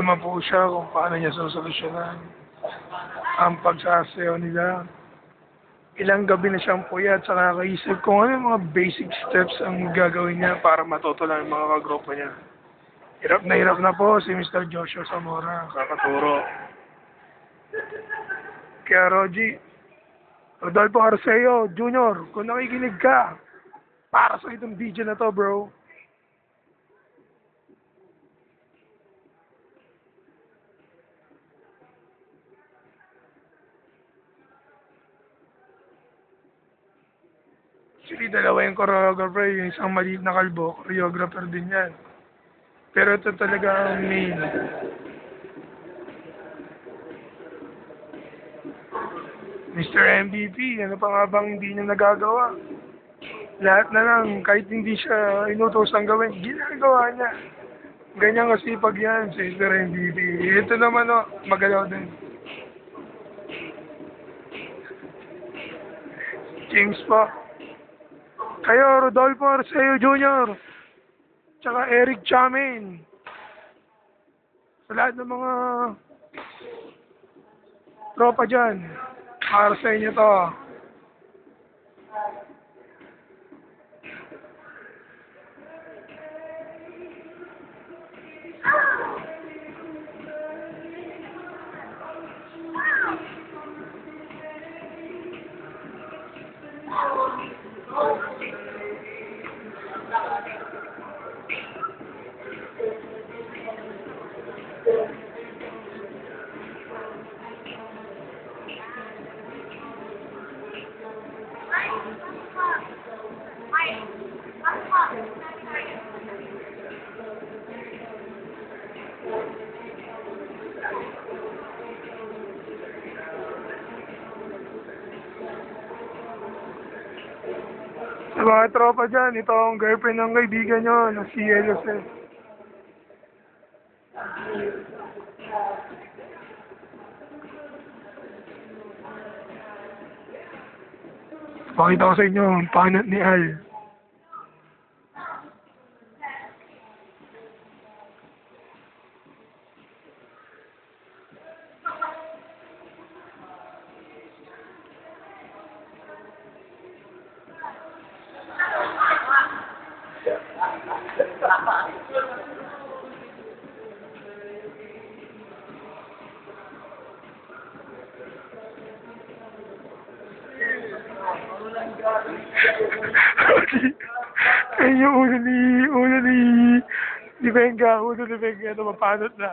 naman po siya kung paano niya sosolusyonan ang pagsasayaw nila. Ilang gabi na siyang puyat sa kakaisip kung ano yung mga basic steps ang gagawin niya para matuto lang yung mga kagrupo niya. Hirap na po si Mr. Joshua Zamora, kakaturo. Kaya Rodolfo Arceo Jr., kung nakikinig ka, para sa itong video na to, bro. Actually, dalawa yung choreographer, yung isang maliit na kalbo, choreographer din yan. Pero ito talaga ang main. Mr. MVP, ano pa nga bang hindi niya nagagawa? Lahat na lang, kahit hindi siya inutosang gawin, ginagawa niya. Ganyan kasipag yan si Mr. MVP. Ito naman magalaw din. Kings pa. Kayo, Rodolfo Arceo Jr. Tsaka Eric Chamin. Sa lahat ng mga tropa dyan, para sa inyo to. Sa mga tropa dyan, ito ang girlfriend ng kaibigan nyo na si Jose. Pakita ko sa inyo ang panat ni Al. Ayun yung ulo ni Benga, ito mapanot na.